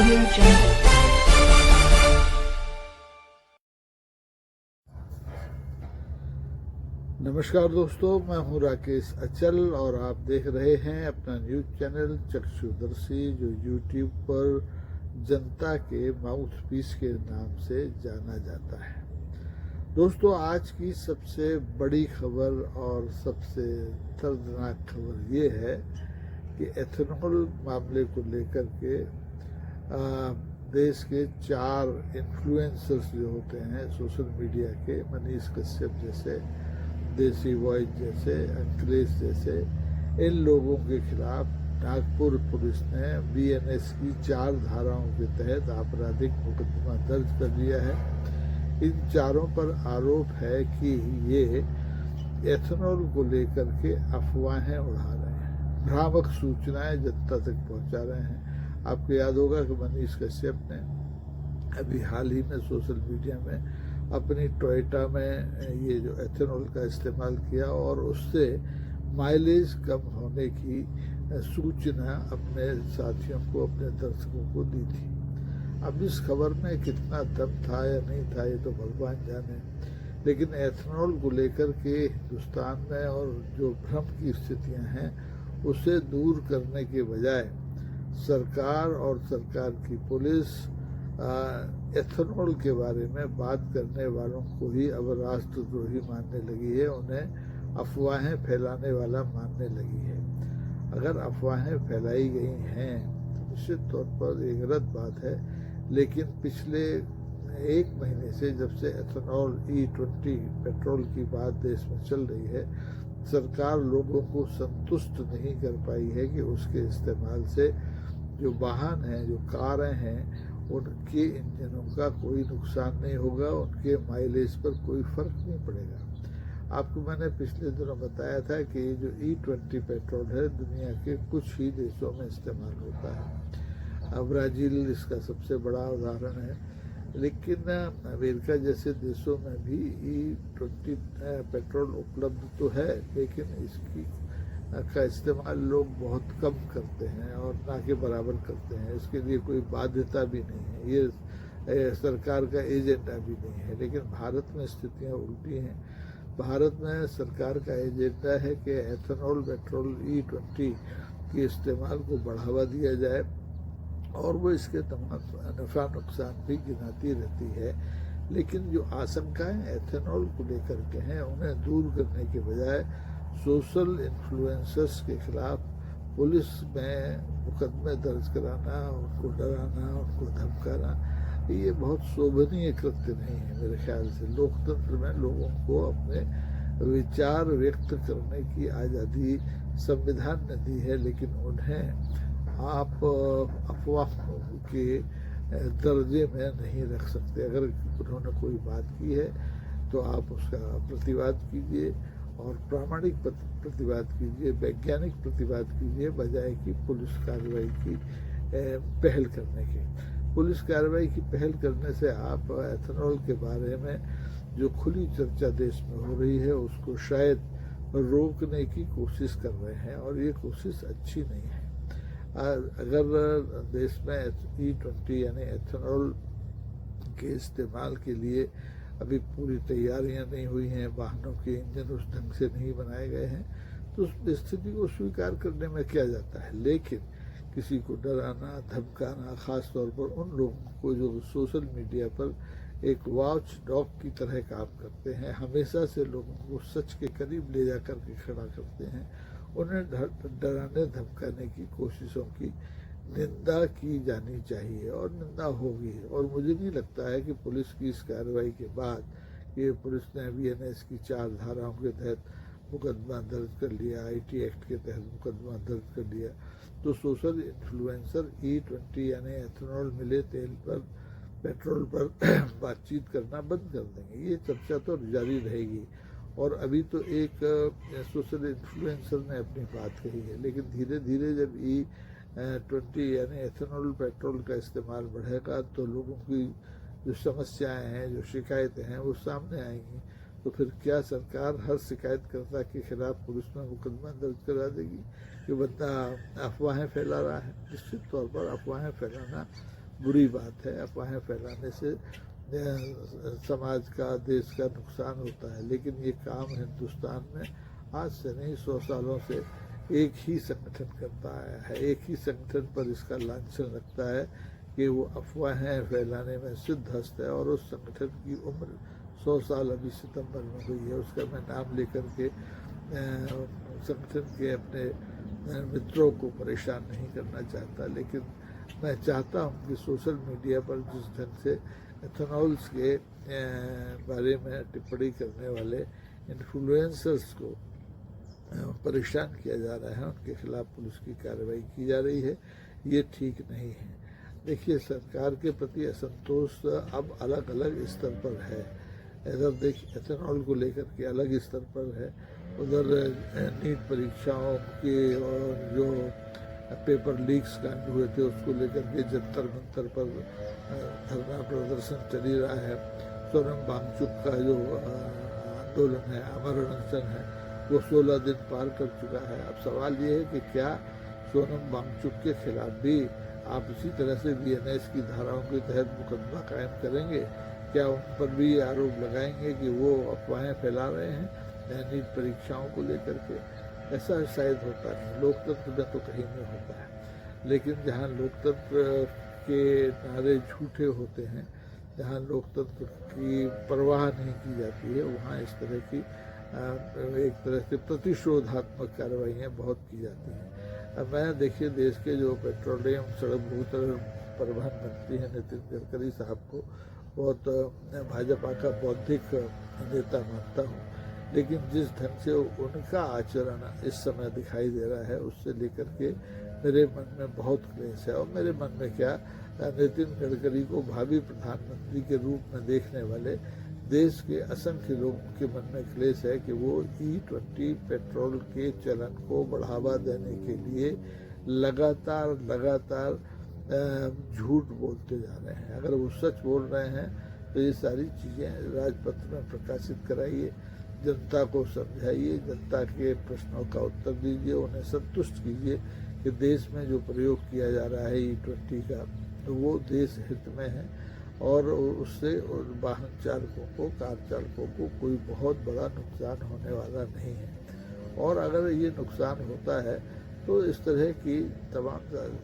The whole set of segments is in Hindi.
Audio Jungle. नमस्कार दोस्तों, मैं हूं राकेश अचल और आप देख रहे हैं अपना न्यूज़ चैनल चक्षुदर्शी, जो यूट्यूब पर जनता के माउथ पीस के नाम से जाना जाता है। दोस्तों, आज की सबसे बड़ी खबर और सबसे दर्दनाक खबर ये है कि एथेनॉल मामले को लेकर के देश के 4 इन्फ्लुएंसर्स जो होते हैं सोशल मीडिया के, मनीष कश्यप जैसे, देसी वॉइस जैसे, अखिलेश जैसे, इन लोगों के खिलाफ नागपुर पुलिस ने बीएनएस की 4 धाराओं के तहत आपराधिक मुकदमा दर्ज कर लिया है। इन चारों पर आरोप है कि ये एथेनॉल को लेकर के अफवाहें उड़ा रहे हैं, भ्रामक सूचनाएं जनता तक पहुंचा रहे हैं। आपको याद होगा कि मनीष कश्यप ने अभी हाल ही में सोशल मीडिया में अपनी टोयोटा में ये जो एथेनॉल का इस्तेमाल किया और उससे माइलेज कम होने की सूचना अपने साथियों को, अपने दर्शकों को दी थी। अब इस खबर में कितना दम था या नहीं था ये तो भगवान जाने, लेकिन एथेनॉल को लेकर के हिंदुस्तान में और जो भ्रम की स्थितियां हैं उसे दूर करने के बजाय सरकार और सरकार की पुलिस एथेनॉल के बारे में बात करने वालों को ही अब राष्ट्रद्रोही मानने लगी है, उन्हें अफवाहें फैलाने वाला मानने लगी है। अगर अफवाहें फैलाई गई हैं तो निश्चित तौर पर ये गलत बात है, लेकिन पिछले 1 महीने से जब से एथेनॉल E20 पेट्रोल की बात देश में चल रही है, सरकार लोगों को संतुष्ट नहीं कर पाई है कि उसके इस्तेमाल से जो वाहन हैं, जो कारें हैं, उनके इंजनों का कोई नुकसान नहीं होगा, उनके माइलेज पर कोई फ़र्क नहीं पड़ेगा। आपको मैंने पिछले दिनों बताया था कि जो E20 पेट्रोल है दुनिया के कुछ ही देशों में इस्तेमाल होता है। ब्राज़ील इसका सबसे बड़ा उदाहरण है, लेकिन अमेरिका जैसे देशों में भी E20 पेट्रोल उपलब्ध तो है, लेकिन इसकी का इस्तेमाल लोग बहुत कम करते हैं और ना के बराबर करते हैं। इसके लिए कोई बाध्यता भी नहीं है, ये सरकार का एजेंडा भी नहीं है। लेकिन भारत में स्थितियां उल्टी हैं। भारत में सरकार का एजेंडा है कि एथेनॉल पेट्रोल E20 के इस्तेमाल को बढ़ावा दिया जाए और वो इसके तमाम नफ़ा नुकसान भी गिनाती रहती है। लेकिन जो आशंकाएं एथेनॉल को लेकर के हैं उन्हें दूर करने के बजाय सोशल इन्फ्लुएंसर्स के खिलाफ पुलिस में मुकदमे दर्ज कराना, उनको डराना, उनको धमकाना, ये बहुत शोभनीय कृत्य नहीं है मेरे ख्याल से। लोकतंत्र में लोगों को अपने विचार व्यक्त करने की आज़ादी संविधान ने दी है, लेकिन उन्हें आप अफवाहों के दर्जे में नहीं रख सकते। अगर उन्होंने कोई बात की है तो आप उसका प्रतिवाद कीजिए और प्रामाणिक प्रतिवाद कीजिए, वैज्ञानिक प्रतिवाद कीजिए, बजाय कि पुलिस कार्रवाई की पहल करने के। पुलिस कार्रवाई की पहल करने से आप एथेनॉल के बारे में जो खुली चर्चा देश में हो रही है उसको शायद रोकने की कोशिश कर रहे हैं, और ये कोशिश अच्छी नहीं है। अगर देश में E20 यानी एथेनॉल के इस्तेमाल के लिए अभी पूरी तैयारियां नहीं हुई हैं, वाहनों के इंजन उस ढंग से नहीं बनाए गए हैं, तो उस स्थिति को स्वीकार करने में क्या जाता है। लेकिन किसी को डराना, धमकाना, ख़ास तौर पर उन लोगों को जो सोशल मीडिया पर एक वॉच डॉग की तरह काम करते हैं, हमेशा से लोगों को सच के करीब ले जा कर के खड़ा करते हैं, उन्हें डराने धमकाने की कोशिशों की निंदा की जानी चाहिए और निंदा होगी। और मुझे नहीं लगता है कि पुलिस की इस कार्रवाई के बाद ये पुलिस ने बीएनएस की 4 धाराओं के तहत मुकदमा दर्ज कर लिया, IT एक्ट के तहत मुकदमा दर्ज कर लिया, तो सोशल इन्फ्लुएंसर E20 यानी एथेनॉल मिले तेल पर, पेट्रोल पर बातचीत करना बंद कर देंगे। ये चर्चा तो जारी रहेगी। और अभी तो एक सोशल इन्फ्लुएंसर ने अपनी बात कही है, लेकिन धीरे धीरे जब E20 यानी एथेनॉल पेट्रोल का इस्तेमाल बढ़ेगा तो लोगों की जो समस्याएं हैं, जो शिकायतें हैं, वो सामने आएंगी। तो फिर क्या सरकार हर शिकायतकर्ता के खिलाफ पुलिस में मुकदमा दर्ज करा देगी कि बंदा अफवाहें फैला रहा है? निश्चित तौर पर अफवाहें फैलाना बुरी बात है। अफवाहें फैलाने से समाज का, देश का नुकसान होता है। लेकिन ये काम हिंदुस्तान में आज से नहीं 100 सालों से एक ही संगठन करता आया है। एक ही संगठन पर इसका लांछन लगता है कि वो अफवाहें फैलाने में सिद्धहस्त है। और उस संगठन की उम्र 100 साल अभी सितंबर में हुई है। उसका मैं नाम लेकर के संगठन के अपने मित्रों को परेशान नहीं करना चाहता, लेकिन मैं चाहता हूँ कि सोशल मीडिया पर जिस ढंग से एथेनॉल्स के बारे में टिप्पणी करने वाले इन्फ्लुएंसर्स को परेशान किया जा रहा है, उनके खिलाफ पुलिस की कार्रवाई की जा रही है, ये ठीक नहीं है। देखिए, सरकार के प्रति असंतोष अब अलग अलग स्तर पर है। इधर देखिए एथेनॉल को लेकर के अलग स्तर पर है, उधर नीट परीक्षाओं के और जो पेपर लीक्स कांड हुए थे उसको लेकर के जंतर मंतर पर धरना प्रदर्शन चल ही रहा है। सोनम वांगचुक का जो आंदोलन है, आमरण अनशन है, वो 16 दिन पार कर चुका है। अब सवाल ये है कि क्या सोनम वांगचुक के खिलाफ भी आप इसी तरह से BNS की धाराओं के तहत मुकदमा कायम करेंगे? क्या उन पर भी आरोप लगाएंगे कि वो अफवाहें फैला रहे हैं नीट परीक्षाओं को लेकर के? ऐसा शायद होता नहीं, लोकतंत्र में तो कहीं नहीं होता है। लेकिन जहाँ लोकतंत्र के नारे झूठे होते हैं, जहाँ लोकतंत्र की परवाह नहीं की जाती है, वहाँ इस तरह की एक तरह से प्रतिशोधात्मक कार्रवाइयाँ बहुत की जाती हैं। अब मैं देखिए, देश के जो पेट्रोलियम सड़क भूतल परिवहन मंत्री हैं नितिन गडकरी साहब को बहुत भाजपा का बौद्धिक नेता मानता हूँ, लेकिन जिस ढंग से उनका आचरण इस समय दिखाई दे रहा है, उससे लेकर के मेरे मन में बहुत क्लेश है। और मेरे मन में क्या, नितिन गडकरी को भावी प्रधानमंत्री के रूप में देखने वाले देश के असंख्य लोगों के मन में क्लेश है कि वो E20 पेट्रोल के चलन को बढ़ावा देने के लिए लगातार झूठ बोलते जा रहे हैं। अगर वो सच बोल रहे हैं तो ये सारी चीज़ें राजपत्र में प्रकाशित कराइए, जनता को समझाइए, जनता के प्रश्नों का उत्तर दीजिए, उन्हें संतुष्ट कीजिए कि देश में जो प्रयोग किया जा रहा है E20 का, तो वो देश हित में है और उससे वाहन चालकों को, कार चालकों को कोई बहुत बड़ा नुकसान होने वाला नहीं है। और अगर ये नुकसान होता है तो इस तरह की तमाम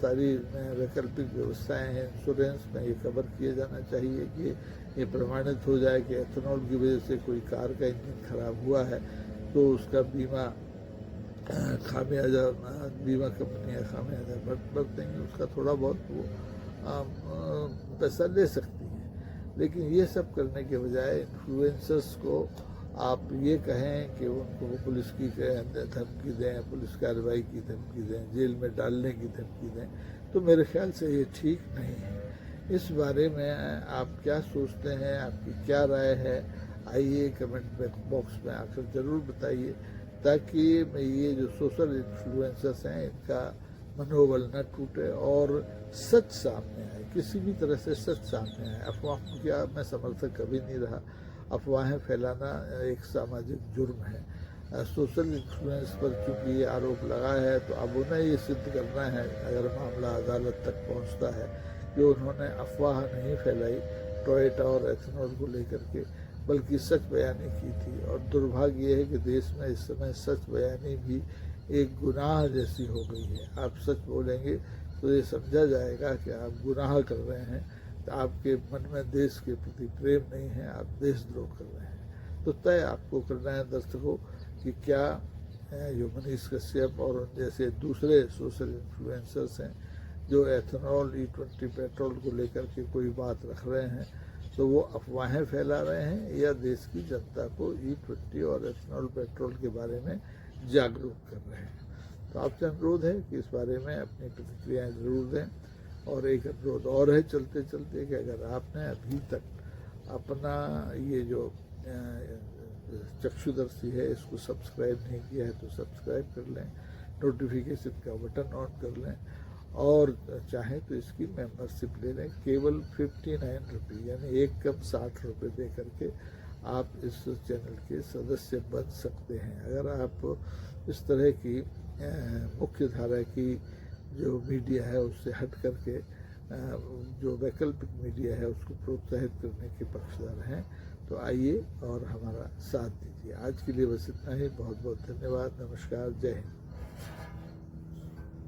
सारी वैकल्पिक व्यवस्थाएं हैं। इंश्योरेंस में ये कवर किया जाना चाहिए कि ये प्रमाणित हो जाए कि एथेनॉल की वजह से कोई कार का इंजन खराब हुआ है तो उसका बीमा कंपनियाँ खामियाजा भर देंगी, उसका थोड़ा बहुत वो पैसा ले सकती हैं। लेकिन ये सब करने के बजाय इन्फ्लुएंसर्स को आप ये कहें कि उनको पुलिस की धमकी दें, पुलिस कार्रवाई की धमकी दें, जेल में डालने की धमकी दें, तो मेरे ख्याल से ये ठीक नहीं है। इस बारे में आप क्या सोचते हैं, आपकी क्या राय है? आइए कमेंट बॉक्स में आकर ज़रूर बताइए, ताकि ये जो सोशल इन्फ्लुएंसर्स हैं इनका मनोबल न टूटे और सच सामने आए, किसी भी तरह से सच सामने आए। अफवाहों का मैं समर्थक कभी नहीं रहा। अफवाहें फैलाना एक सामाजिक जुर्म है। सोशल इन्फ्लुएंस पर चूँकि ये आरोप लगा है तो अब उन्हें ये सिद्ध करना है, अगर मामला अदालत तक पहुंचता है, कि उन्होंने अफवाह नहीं फैलाई टोयोटा और एथेनॉल को लेकर के, बल्कि सच बयानी की थी। और दुर्भाग्य ये है कि देश में इस समय सच बयानी भी एक गुनाह जैसी हो गई है। आप सच बोलेंगे तो ये समझा जाएगा कि आप गुनाह कर रहे हैं, तो आपके मन में देश के प्रति प्रेम नहीं है, आप देशद्रोह कर रहे हैं। तो तय आपको करना है दर्शकों कि क्या जो मनीष कश्यप और जैसे दूसरे सोशल इन्फ्लुएंसर्स हैं जो एथेनॉल E20 पेट्रोल को लेकर के कोई बात रख रहे हैं, तो वो अफवाहें फैला रहे हैं या देश की जनता को E20 और एथेनॉल पेट्रोल के बारे में जागरूक कर रहे हैं। तो आपसे अनुरोध है कि इस बारे में अपनी प्रतिक्रियाएं ज़रूर दें। और एक अनुरोध और है चलते चलते कि अगर आपने अभी तक अपना ये जो चक्षुदर्शी है इसको सब्सक्राइब नहीं किया है तो सब्सक्राइब कर लें, नोटिफिकेशन का बटन ऑन कर लें और चाहें तो इसकी मेंबरशिप ले लें। केवल 59 रुपये यानी एक कप 60 रुपये दे करके आप इस चैनल के सदस्य बन सकते हैं। अगर आप इस तरह की मुख्य धारा की जो मीडिया है उससे हट करके जो वैकल्पिक मीडिया है उसको प्रोत्साहित करने के पक्षधर हैं। तो आइए और हमारा साथ दीजिए। आज के लिए बस इतना ही। बहुत बहुत धन्यवाद। नमस्कार। जय हिंद।